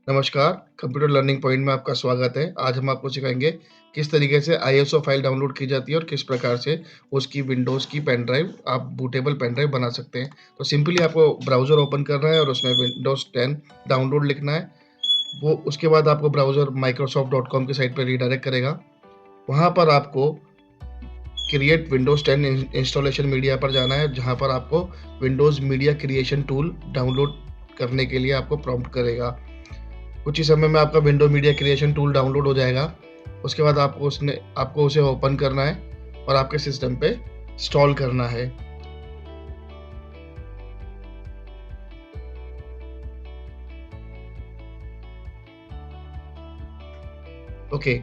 नमस्कार, computer learning point में आपका स्वागत है। आज हम आपको सिखाएँगे किस तरीके से आईएसओ फ़ाइल डाउनलोड की जाती है और किस प्रकार से उसकी विंडोज़ की पेन ड्राइव आप बूटेबल पेन ड्राइव बना सकते हैं। तो सिंपली आपको ब्राउज़र ओपन करना है और उसमें विंडोज़ 10 डाउनलोड लिखना है। वो उसके बाद आपको ब्राउज़र माइक्रोसॉफ्ट.com की साइट पे रीडायरेक्ट करेगा। वहाँ पर आपको क्रिएट विंडोज़ 10 इंस्टॉलेशन मीडिया पर जाना है, जहाँ पर आपको Windows media creation tool download करने के लिए आपको प्रॉम्प्ट करेगा। कुछ ही समय में आपका window media creation tool download हो जाएगा। उसके बाद आपको उसे ओपन करना है और आपके सिस्टम पे इंस्टॉल करना है। ओके,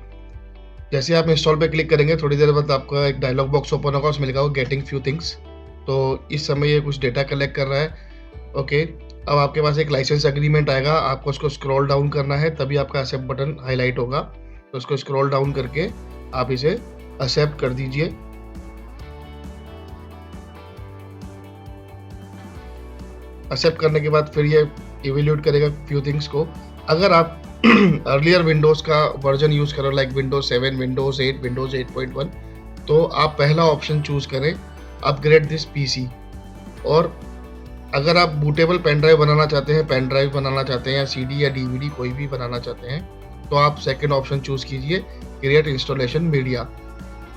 जैसे आप इंस्टॉल पे क्लिक करेंगे, थोड़ी देर बाद आपका एक डायलॉग बॉक्स ओपन होगा, उसमें लिखा होगा गेटिंग फ्यू थिंग्स। तो इस समय ये कुछ डेटा कलेक्ट कर रहा है। ओके, अब आपके पास एक लाइसेंस एग्रीमेंट आएगा, आपको उसको स्क्रॉल डाउन करना है, तभी आपका एक्सेप्ट बटन हाइलाइट होगा। तो उसको स्क्रॉल डाउन करके आप इसे एक्सेप्ट कर दीजिए। एक्सेप्ट करने के बाद फिर ये इवैल्यूएट करेगा फ्यू थिंग्स को। अगर आप अर्लियर विंडोज़ का वर्जन यूज़ कर रहे हो, लाइक विंडोज़ 7, विंडोज़ 8, विंडोज़ 8.1, तो आप पहला ऑप्शन चूज़ करें, अपग्रेड दिस पीसी। और अगर आप बूटेबल पेन ड्राइव बनाना चाहते हैं, पेन ड्राइव बनाना चाहते हैं या सीडी या डीवीडी कोई भी बनाना चाहते हैं, तो आप सेकंड ऑप्शन चूज़ कीजिए, क्रिएट इंस्टॉलेशन मीडिया।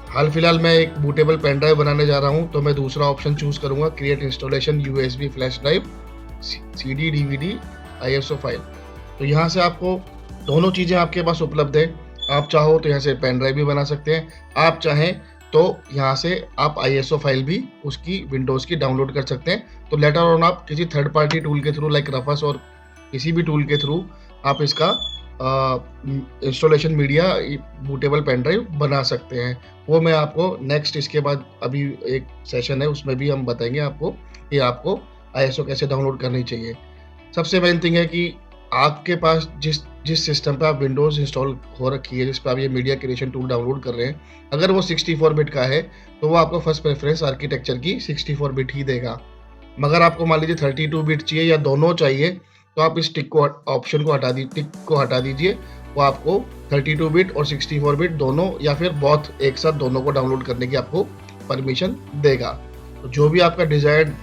हाल फिलहाल मैं एक बूटेबल पेन ड्राइव बनाने जा रहा हूँ, तो मैं दूसरा ऑप्शन चूज़ करूँगा, create installation USB flash drive, CD, DVD, ISO file. तो यहाँ से आपको दोनों चीज़ें आपके पास उपलब्ध है। आप चाहो तो यहाँ से पेन ड्राइव भी बना सकते हैं, आप चाहें तो यहाँ से आप आईएसओ फाइल भी उसकी विंडोज़ की डाउनलोड कर सकते हैं। तो लेटर ऑन आप किसी थर्ड पार्टी टूल के थ्रू, लाइक रफस और किसी भी टूल के थ्रू आप इसका installation media bootable pen drive बना सकते हैं। वो मैं आपको नेक्स्ट, इसके बाद अभी एक सेशन है, उसमें भी हम बताएंगे आपको कि आपको आईएसओ कैसे डाउनलोड करनी चाहिए। सबसे मेन थिंग है कि आपके पास जिस जिस सिस्टम पे आप विंडोज़ इंस्टॉल हो रखी है, जिस पे आप ये मीडिया क्रिएशन टूल डाउनलोड कर रहे हैं, अगर वो 64 बिट का है, तो वो आपको फर्स्ट प्रेफ़रेंस आर्किटेक्चर की 64 बिट ही देगा। मगर आपको मान लीजिए 32 बिट चाहिए या दोनों चाहिए, तो आप इस टिक को हटा दीजिए। वो आपको 32 बिट और 64 बिट दोनों या फिर बोथ एक साथ दोनों को डाउनलोड करने की आपको परमिशन देगा। तो जो भी आपका डिज़ायर्ड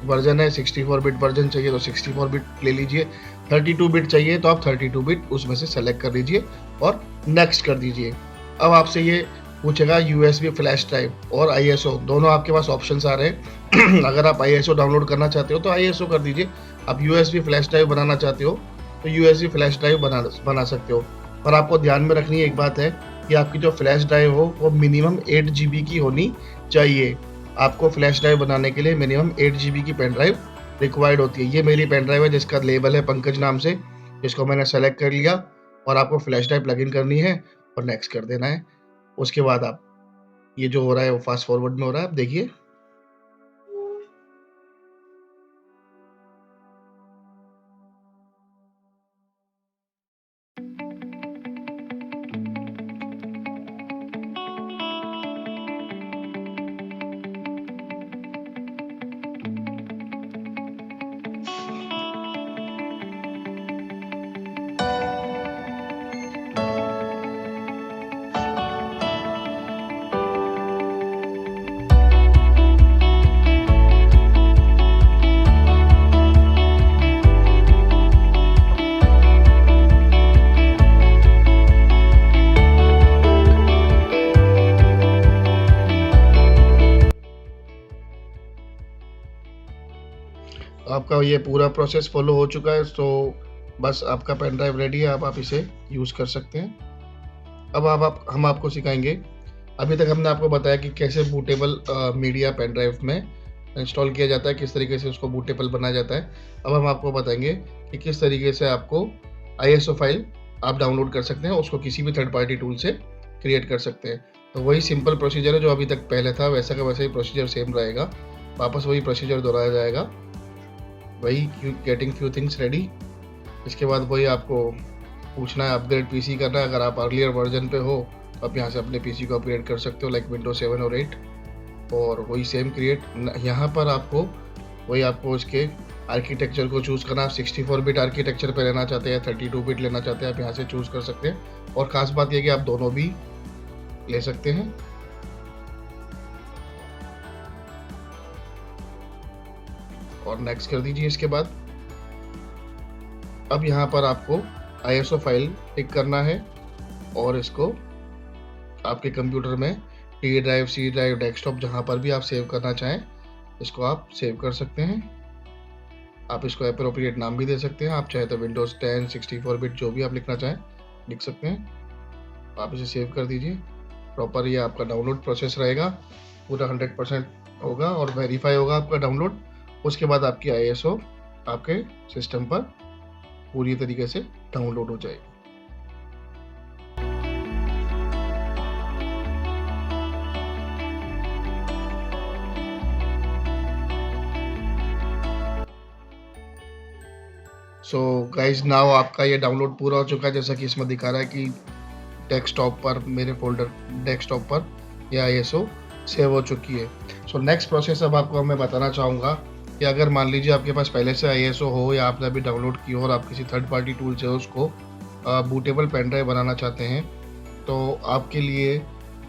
वर्जन है, 64 बिट वर्जन चाहिए तो 64 बिट ले लीजिए, 32 बिट चाहिए तो आप 32 बिट उसमें से सेलेक्ट कर लीजिए और नेक्स्ट कर दीजिए। अब आपसे ये पूछेगा यूएसबी फ्लैश ड्राइव और आईएसओ, दोनों आपके पास ऑप्शंस आ रहे हैं। अगर आप आईएसओ डाउनलोड करना चाहते हो तो आईएसओ कर दीजिए। आप यूएसबी फ्लैश ड्राइव बनाना चाहते हो तो यूएसबी फ्लैश ड्राइव बना सकते हो। पर आपको ध्यान में रखनी एक बात है कि आपकी जो फ्लैश ड्राइव हो वो मिनिमम 8 जीबी की होनी चाहिए। आपको फ्लैश ड्राइव बनाने के लिए मिनिमम 8 जीबी की पेन ड्राइव रिक्वायर्ड होती है। ये मेरी पेन ड्राइव है जिसका लेबल है पंकज नाम से, जिसको मैंने सेलेक्ट कर लिया और आपको फ्लैश ड्राइव प्लग इन करनी है और नेक्स्ट कर देना है। उसके बाद आप ये जो हो रहा है वो फास्ट फॉरवर्ड में हो रहा है, आप देखिए। आपका ये पूरा प्रोसेस फॉलो हो चुका है, तो बस आपका पेन ड्राइव रेडी है, अब आप इसे यूज़ कर सकते हैं। अब हम आपको सिखाएंगे, अभी तक हमने आपको बताया कि कैसे बूटेबल मीडिया पेन ड्राइव में इंस्टॉल किया जाता है, किस तरीके से उसको बूटेबल बनाया जाता है। अब हम आपको बताएंगे कि किस तरीके से आपको आईएसओ फाइल आप डाउनलोड कर सकते हैं, उसको किसी भी थर्ड पार्टी टूल से क्रिएट कर सकते हैं। तो वही सिंपल प्रोसीजर है जो अभी तक पहले था, वैसा का वैसा ही प्रोसीजर सेम रहेगा। वापस वही प्रोसीजर दोहराया जाएगा, वही गेटिंग फ्यू थिंग्स रेडी। इसके बाद वही आपको पूछना है, अपग्रेड पीसी करना है। अगर आप अर्लियर वर्जन पे हो आप यहाँ से अपने पीसी को अपग्रेड कर सकते हो लाइक विंडोज 7 और 8, और वही सेम क्रिएट। यहाँ पर आपको इसके आर्किटेक्चर को चूज़ करना। आप 64 बिट आर्किटेक्चर पे लेना चाहते हैं, 32 बिट लेना चाहते हैं, आप यहाँ से चूज़ कर सकते हैं। और ख़ास बात यह कि आप दोनों भी ले सकते हैं। और नेक्स्ट कर दीजिए। इसके बाद अब यहाँ पर आपको ISO फाइल टिक करना है और इसको आपके कंप्यूटर में T drive, C drive, desktop, जहाँ पर भी आप सेव करना चाहें इसको आप सेव कर सकते हैं। आप इसको एप्रोप्रिएट नाम भी दे सकते हैं। आप चाहे तो विंडोज़ 10, 64 बिट जो भी आप लिखना चाहें लिख सकते हैं। आप इसे सेव कर दीजिए। प्रॉपर ये आपका डाउनलोड प्रोसेस रहेगा, पूरा 100% होगा और वेरीफाई होगा आपका डाउनलोड। उसके बाद आपकी ISO आपके सिस्टम पर पूरी तरीके से डाउनलोड हो जाएगी। सो गाइज नाउ आपका ये डाउनलोड पूरा हो चुका है। जैसा कि इसमें दिखा रहा है कि डेस्कटॉप पर, मेरे फोल्डर डेस्कटॉप पर यह ISO सेव हो चुकी है। सो नेक्स्ट प्रोसेस अब आपको मैं बताना चाहूँगा कि अगर मान लीजिए आपके पास पहले से ISO हो या आपने अभी डाउनलोड की हो और आप किसी थर्ड पार्टी टूल से उसको बूटेबल पेन ड्राइव बनाना चाहते हैं, तो आपके लिए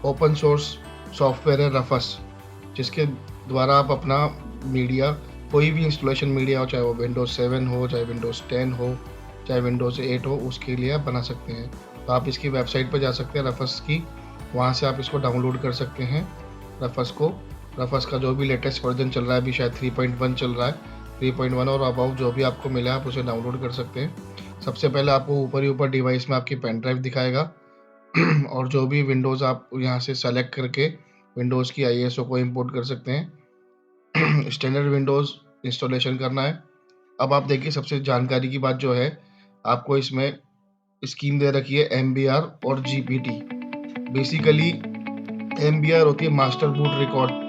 ओपन सोर्स सॉफ्टवेयर है रफस, जिसके द्वारा आप अपना मीडिया, कोई भी इंस्टॉलेशन मीडिया हो, चाहे वो विंडोज़ 7 हो, चाहे विंडोज़ 10 हो, चाहे विंडोज़ 8 हो, उसके लिए आप बना सकते हैं। तो आप इसकी वेबसाइट पर जा सकते हैं रफस की, वहाँ से आप इसको डाउनलोड कर सकते हैं। रफस का जो भी लेटेस्ट वर्जन चल रहा है, अभी शायद 3.1 चल रहा है, 3.1 और अबाउ जो भी आपको मिला आप उसे डाउनलोड कर सकते हैं। सबसे पहले आपको ऊपर डिवाइस में आपकी पेन ड्राइव दिखाएगा और जो भी विंडोज़ आप यहाँ से सेलेक्ट करके विंडोज़ की ISO को इंपोर्ट कर सकते हैं। स्टैंडर्ड विंडोज़ इंस्टॉलेशन करना है। अब आप देखिए, सबसे जानकारी की बात जो है, आपको इसमें स्कीम दे रखी है MBR और GPT। बेसिकली MBR होती है मास्टर बूट रिकॉर्ड,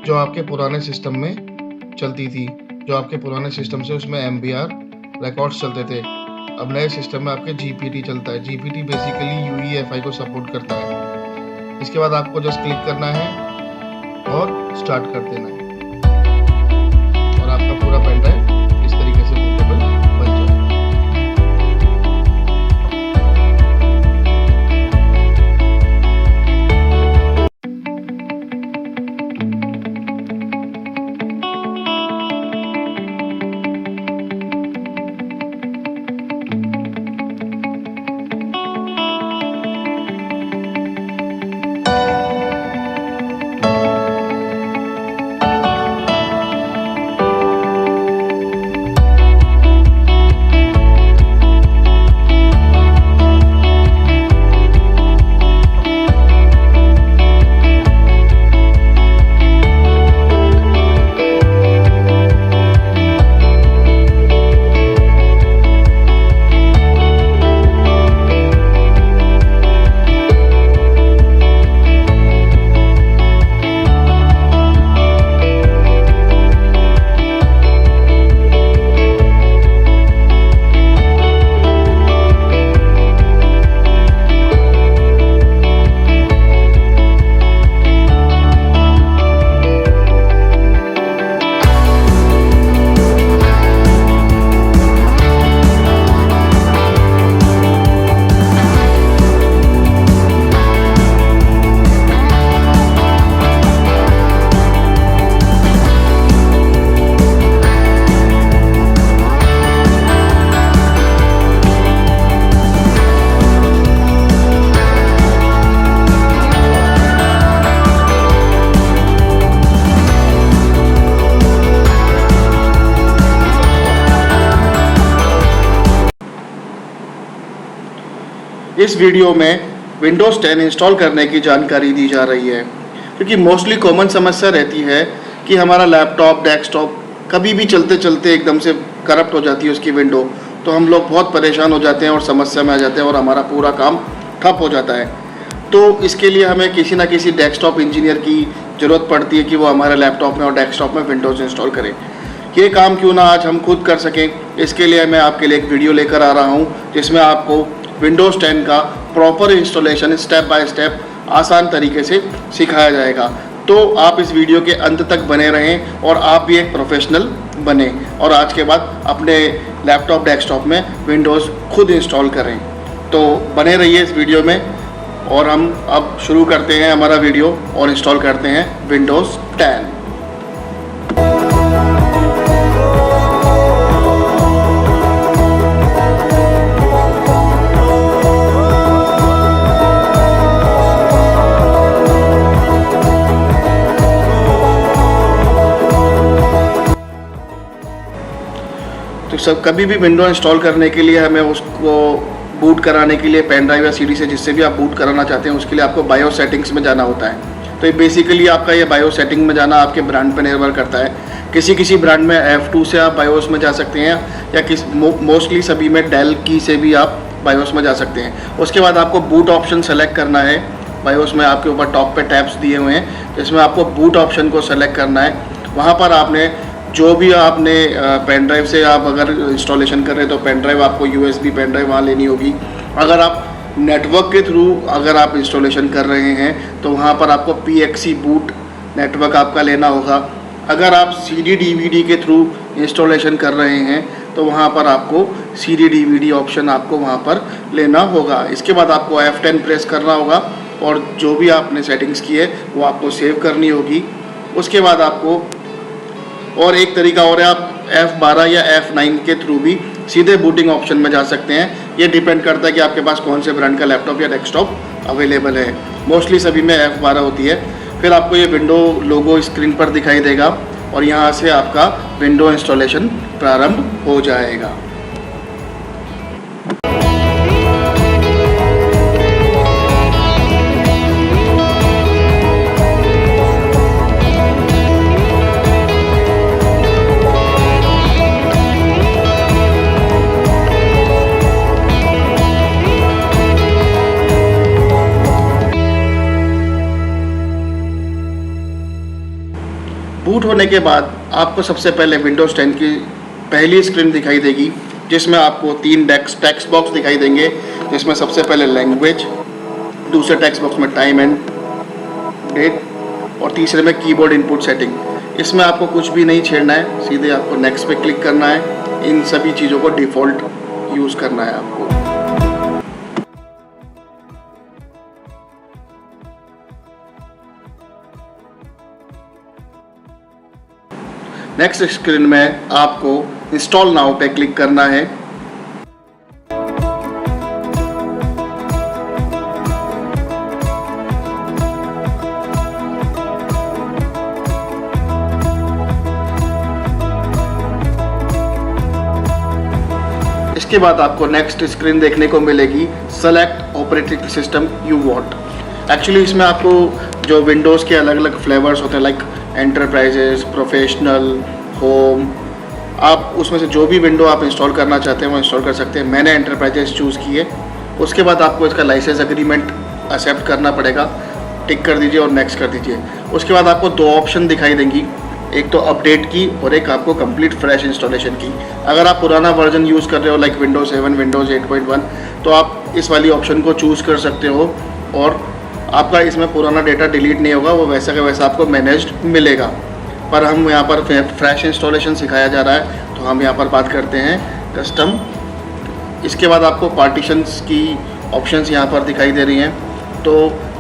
जो आपके पुराने सिस्टम में चलती थी। जो आपके पुराने सिस्टम से उसमें MBR रिकॉर्ड्स चलते थे। अब नए सिस्टम में आपके GPT चलता है। GPT बेसिकली UEFI को सपोर्ट करता है। इसके बाद आपको जस्ट क्लिक करना है और स्टार्ट कर देना है और आपका पूरा पेन ड्राइव इस तरीके से बूटेबल बन जाएगा। इस वीडियो में विंडोज़ 10 इंस्टॉल करने की जानकारी दी जा रही है, क्योंकि मोस्टली कॉमन समस्या रहती है कि हमारा लैपटॉप, डेस्कटॉप कभी भी चलते चलते एकदम से करप्ट हो जाती है उसकी विंडो, तो हम लोग बहुत परेशान हो जाते हैं और समस्या में आ जाते हैं और हमारा पूरा काम ठप हो जाता है। तो इसके लिए हमें किसी ना किसी डेस्कटॉप इंजीनियर की ज़रूरत पड़ती है कि वो हमारे लैपटॉप में और डेस्कटॉप में विंडोज़ इंस्टॉल करें। ये काम क्यों ना आज हम खुद कर सकें, इसके लिए मैं आपके लिए एक वीडियो लेकर आ रहा हूँ जिसमें आपको विंडोज़ 10 का proper installation step by step आसान तरीके से सिखाया जाएगा। तो आप इस वीडियो के अंत तक बने रहें और आप भी एक प्रोफेशनल बने और आज के बाद अपने लैपटॉप डेस्कटॉप में विंडोज़ खुद इंस्टॉल करें। तो बने रहिए इस वीडियो में और हम अब शुरू करते हैं हमारा वीडियो और इंस्टॉल करते हैं विंडोज़ 10। तो सब कभी भी विंडो इंस्टॉल करने के लिए हमें उसको बूट कराने के लिए पेन ड्राइव या सीडी से जिससे भी आप बूट कराना चाहते हैं उसके लिए आपको बायो सेटिंग्स में जाना होता है। तो ये बेसिकली आपका ये बायो सेटिंग में जाना आपके ब्रांड पर निर्भर करता है। किसी ब्रांड में F2 से आप बायोस में जा सकते हैं या मोस्टली सभी में डेल की से भी आप बायोस में जा सकते हैं। उसके बाद आपको बूट ऑप्शन सेलेक्ट करना है। बायोस में आपके ऊपर टॉप पे टैब्स दिए हुए हैं जिसमें आपको बूट ऑप्शन को सेलेक्ट करना है। वहाँ पर आपने जो भी आपने पेन ड्राइव से आप अगर इंस्टॉलेशन कर रहे हैं तो पेन ड्राइव आपको USB पेन ड्राइव वहाँ लेनी होगी। अगर आप नेटवर्क के थ्रू अगर आप इंस्टॉलेशन कर रहे हैं तो वहाँ पर आपको PXE बूट नेटवर्क आपका लेना होगा। अगर आप CD DVD के थ्रू इंस्टॉलेशन कर रहे हैं तो वहाँ पर आपको CD DVD ऑप्शन आपको वहाँ पर लेना होगा। इसके बाद आपको F10 प्रेस करना होगा और जो भी आपने सेटिंग्स की है वो आपको सेव करनी होगी। उसके बाद आपको और एक तरीका और है, आप F12 या F9 के थ्रू भी सीधे बूटिंग ऑप्शन में जा सकते हैं। ये डिपेंड करता है कि आपके पास कौन से ब्रांड का लैपटॉप या डेस्कटॉप अवेलेबल है। मोस्टली सभी में F12 होती है। फिर आपको ये विंडो लोगो स्क्रीन पर दिखाई देगा और यहाँ से आपका विंडो इंस्टॉलेशन प्रारंभ हो जाएगा। बूट होने के बाद आपको सबसे पहले विंडोज़ 10 की पहली स्क्रीन दिखाई देगी जिसमें आपको 3 टेक्स्ट बॉक्स दिखाई देंगे, जिसमें सबसे पहले लैंग्वेज, दूसरे टेक्स्ट बॉक्स में टाइम एंड डेट और तीसरे में कीबोर्ड इनपुट सेटिंग। इसमें आपको कुछ भी नहीं छेड़ना है, सीधे आपको नेक्स्ट पे क्लिक करना है। इन सभी चीज़ों को डिफ़ॉल्ट यूज़ करना है आपको। नेक्स्ट स्क्रीन में आपको इंस्टॉल नाउ पे क्लिक करना है। इसके बाद आपको नेक्स्ट स्क्रीन देखने को मिलेगी, select operating system you want. Actually इसमें आपको जो विंडोज़ के अलग अलग फ्लेवर्स होते हैं लाइक एंटरप्राइजेस, प्रोफेशनल, होम, आप उसमें से जो भी विंडो आप इंस्टॉल करना चाहते हैं वो इंस्टॉल कर सकते हैं। मैंने एंटरप्राइजेस चूज़ की है। उसके बाद आपको इसका लाइसेंस एग्रीमेंट एक्सेप्ट करना पड़ेगा, टिक कर दीजिए और नेक्स्ट कर दीजिए। उसके बाद आपको 2 ऑप्शन दिखाई देंगी, एक तो अपडेट की और एक आपको कंप्लीट फ्रेश इंस्टॉलेशन की। अगर आप पुराना वर्जन यूज़ कर रहे हो लाइक विंडोज़ 7, विंडोज़ 8.1 तो आप इस वाली ऑप्शन को चूज़ कर सकते हो और आपका इसमें पुराना डेटा डिलीट नहीं होगा, वो वैसा का वैसा आपको मैनेज्ड मिलेगा। पर हम यहाँ पर फ्रेश इंस्टॉलेशन सिखाया जा रहा है तो हम यहाँ पर बात करते हैं कस्टम। इसके बाद आपको पार्टीशंस की ऑप्शंस यहाँ पर दिखाई दे रही हैं। तो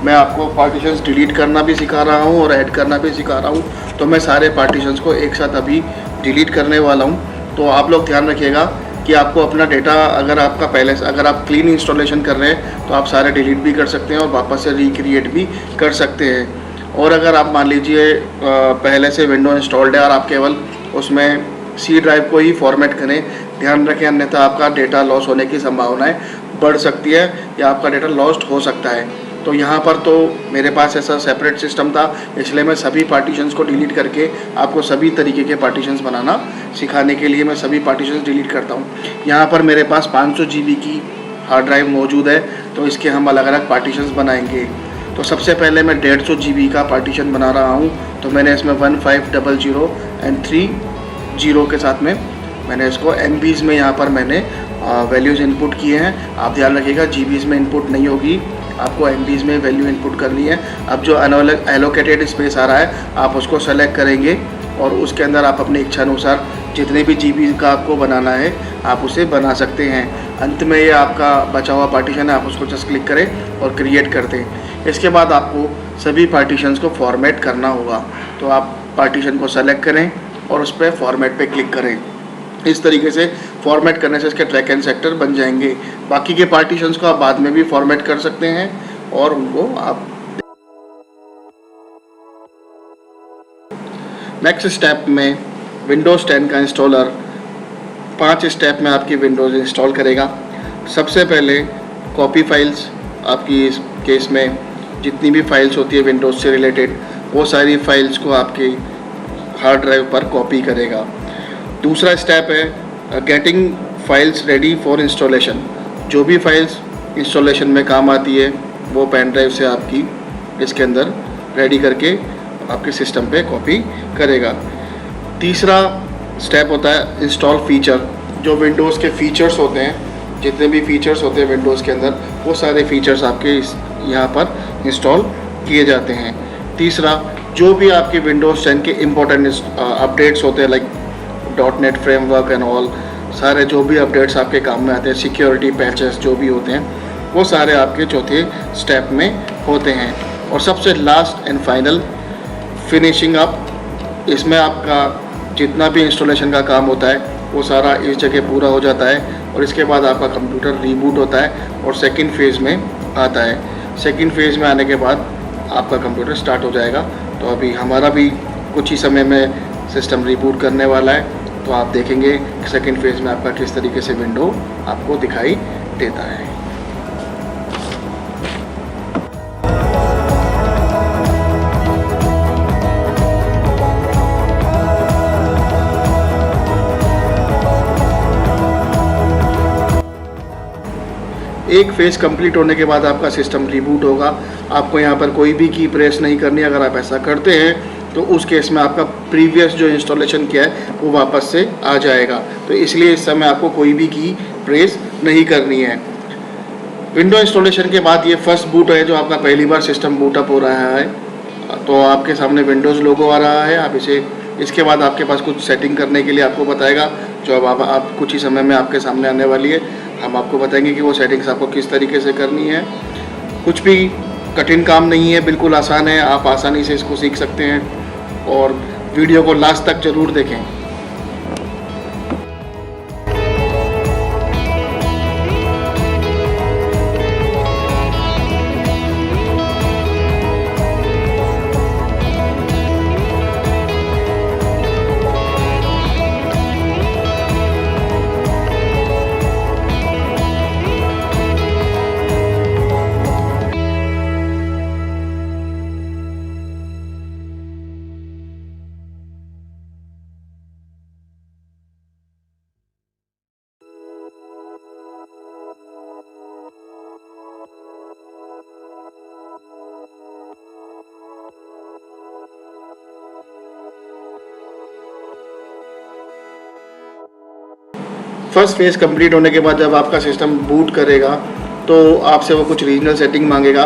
मैं आपको पार्टीशंस डिलीट करना भी सिखा रहा हूँ और ऐड करना भी सिखा रहा हूँ। तो मैं सारे पार्टीशंस को एक साथ अभी डिलीट करने वाला हूँ। तो आप लोग ध्यान रखिएगा कि आपको अपना डेटा अगर आपका पहले से अगर आप क्लीन इंस्टॉलेशन कर रहे हैं तो आप सारे डिलीट भी कर सकते हैं और वापस से रिक्रिएट भी कर सकते हैं। और अगर आप मान लीजिए पहले से विंडो इंस्टॉल्ड है और आप केवल उसमें C ड्राइव को ही फॉर्मेट करें, ध्यान रखें अन्यथा आपका डेटा लॉस होने की संभावनाएं बढ़ सकती है या आपका डेटा लॉस्ट हो सकता है। तो यहाँ पर तो मेरे पास ऐसा सेपरेट सिस्टम था, इसलिए मैं सभी पार्टीशंस को डिलीट करके आपको सभी तरीके के पार्टीशंस बनाना सिखाने के लिए मैं सभी पार्टीशंस डिलीट करता हूँ। यहाँ पर मेरे पास 500 GB की हार्ड ड्राइव मौजूद है, तो इसके हम अलग अलग पार्टीशंस बनाएंगे। तो सबसे पहले मैं 150 GB का पार्टीशन बना रहा हूँ। तो मैंने इसमें 1500 एंड 30 के साथ में मैंने इसको MBs में यहाँ पर मैंने वैल्यूज़ इनपुट किए हैं। आप ध्यान रखिएगा जीबीज़ में इनपुट नहीं होगी, आपको एमबीज़ में वैल्यू इनपुट करनी है। अब जो एलोकेटेड स्पेस आ रहा है आप उसको सेलेक्ट करेंगे और उसके अंदर आप अपनी इच्छा अनुसार जितने भी जीबी का आपको बनाना है आप उसे बना सकते हैं। अंत में ये आपका बचा हुआ पार्टीशन है, आप उसको जस्ट क्लिक करें और क्रिएट कर दें। इसके बाद आपको सभी पार्टीशंस को फॉर्मेट करना होगा, तो आप पार्टीशन को सेलेक्ट करें और उस पर फॉर्मेट पे क्लिक करें। इस तरीके से फॉर्मेट करने से इसके ट्रैक एंड सेक्टर बन जाएंगे। बाकी के पार्टीशंस को आप बाद में भी फॉर्मेट कर सकते हैं और उनको आप नेक्स्ट स्टेप में विंडोज़ 10 का इंस्टॉलर 5 स्टेप में आपकी विंडोज़ इंस्टॉल करेगा। सबसे पहले कॉपी फाइल्स, आपकी इस केस में जितनी भी फाइल्स होती है विंडोज़ से रिलेटेड वो सारी फाइल्स को आपके हार्ड ड्राइव पर कॉपी करेगा। दूसरा स्टेप है getting files ready for installation. जो भी फाइल्स इंस्टॉलेशन में काम आती है वो पेन ड्राइव से आपकी इसके अंदर रेडी करके आपके सिस्टम पे कॉपी करेगा। तीसरा स्टेप होता है इंस्टॉल फीचर। जो विंडोज़ के फीचर्स होते हैं, जितने भी फीचर्स होते हैं विंडोज़ के अंदर वो सारे फीचर्स आपके यहाँ पर इंस्टॉल किए जाते हैं। तीसरा, जो भी आपके विंडोज़ 10 के इम्पोर्टेंट अपडेट्स होते हैं like .NET framework and all, सारे जो भी अपडेट्स आपके काम में आते हैं, सिक्योरिटी पैचेस जो भी होते हैं वो सारे आपके चौथे स्टेप में होते हैं। और सबसे last and final finishing up. इसमें आपका जितना भी इंस्टॉलेशन का काम होता है वो सारा इस जगह पूरा हो जाता है और इसके बाद आपका कंप्यूटर रीबूट होता है और सेकंड फेज़ में आता है। सेकंड फेज़ में आने के बाद आपका कंप्यूटर स्टार्ट हो जाएगा। तो अभी हमारा भी कुछ ही समय में सिस्टम रीबूट करने वाला है, तो आप देखेंगे सेकंड फेज़ में आपका किस तरीके से विंडो आपको दिखाई देता है। एक फेज़ कंप्लीट होने के बाद आपका सिस्टम रीबूट होगा। आपको यहाँ पर कोई भी की प्रेस नहीं करनी। अगर आप ऐसा करते हैं तो उस केस में आपका प्रीवियस जो इंस्टॉलेशन किया है वो वापस से आ जाएगा। तो इसलिए इस समय आपको कोई भी की प्रेस नहीं करनी है। विंडो इंस्टॉलेशन के बाद ये फर्स्ट बूट है जो आपका पहली बार सिस्टम बूटअप हो रहा है। तो आपके सामने विंडोज़ लोगो आ रहा है। आप इसे इसके बाद आपके पास कुछ सेटिंग करने के लिए आपको बताएगा, जो अब आप कुछ ही समय में आपके सामने आने वाली है। हम आपको बताएंगे कि वो सेटिंग्स आपको किस तरीके से करनी है। कुछ भी कठिन काम नहीं है, बिल्कुल आसान है। आप आसानी से इसको सीख सकते हैं और वीडियो को लास्ट तक ज़रूर देखें। फर्स्ट फेज़ कंप्लीट होने के बाद जब आपका सिस्टम बूट करेगा तो आपसे वो कुछ रीजनल सेटिंग मांगेगा।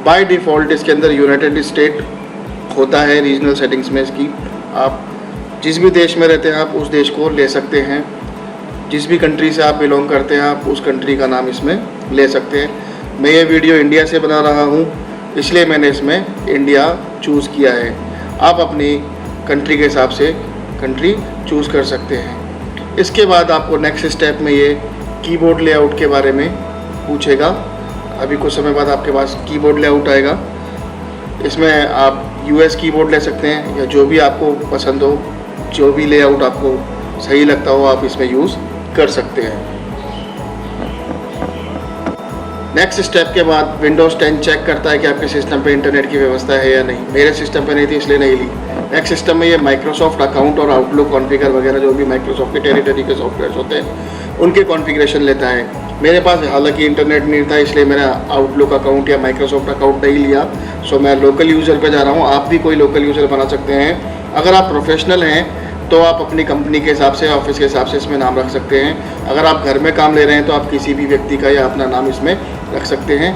बाय डिफ़ॉल्ट इसके अंदर यूनाइटेड स्टेट होता है रीजनल सेटिंग्स में इसकी। आप जिस भी देश में रहते हैं आप उस देश को ले सकते हैं। जिस भी कंट्री से आप बिलोंग करते हैं आप उस कंट्री का नाम इसमें ले सकते हैं। मैं ये वीडियो इंडिया से बना रहा हूँ, इसलिए मैंने इसमें इंडिया चूज़ किया है। आप अपनी कंट्री के हिसाब से कंट्री चूज़ कर सकते हैं। इसके बाद आपको नेक्स्ट स्टेप में ये कीबोर्ड लेआउट के बारे में पूछेगा। अभी कुछ समय बाद आपके पास कीबोर्ड लेआउट आएगा। इसमें आप यूएस कीबोर्ड ले सकते हैं या जो भी आपको पसंद हो, जो भी लेआउट आपको सही लगता हो आप इसमें यूज़ कर सकते हैं। नेक्स्ट स्टेप के बाद विंडोज़ 10 चेक करता है कि आपके सिस्टम पे इंटरनेट की व्यवस्था है या नहीं। मेरे सिस्टम पे नहीं थी इसलिए नहीं ली। नेक्स्ट सिस्टम में ये माइक्रोसॉफ्ट अकाउंट और आउटलुक कॉन्फ़िगर वगैरह जो भी माइक्रोसॉफ्ट के टेरिटरी के सॉफ्टवेयर्स होते हैं उनके कॉन्फ़िगरेशन लेता है। मेरे पास हालांकि इंटरनेट नहीं था इसलिए मैंने आउटलुक अकाउंट या माइक्रोसॉफ्ट अकाउंट नहीं लिया। सो मैं लोकल यूज़र पे जा रहा हूँ। आप भी कोई लोकल यूज़र बना सकते हैं। अगर आप प्रोफेशनल हैं तो आप अपनी कंपनी के हिसाब से, ऑफिस के हिसाब से इसमें नाम रख सकते हैं। अगर आप घर में काम ले रहे हैं तो आप किसी भी व्यक्ति का या अपना नाम इसमें रख सकते हैं।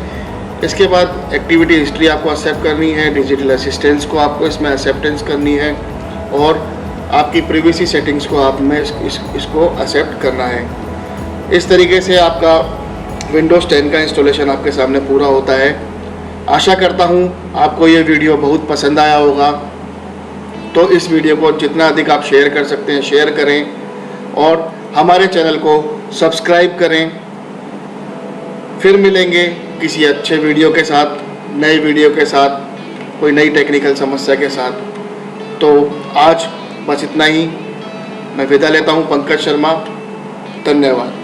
इसके बाद एक्टिविटी हिस्ट्री आपको एक्सेप्ट करनी है, डिजिटल असिस्टेंस को आपको इसमें एक्सेप्टेंस करनी है और आपकी प्रिवेसी सेटिंग्स को आप में इसको एक्सेप्ट करना है। इस तरीके से आपका विंडोज़ 10 का इंस्टॉलेशन आपके सामने पूरा होता है। आशा करता हूँ आपको ये वीडियो बहुत पसंद आया होगा। तो इस वीडियो को जितना अधिक आप शेयर कर सकते हैं शेयर करें और हमारे चैनल को सब्सक्राइब करें। फिर मिलेंगे किसी अच्छे वीडियो के साथ, नए वीडियो के साथ, कोई नई टेक्निकल समस्या के साथ। तो आज बस इतना ही, मैं विदा लेता हूँ। पंकज शर्मा, धन्यवाद।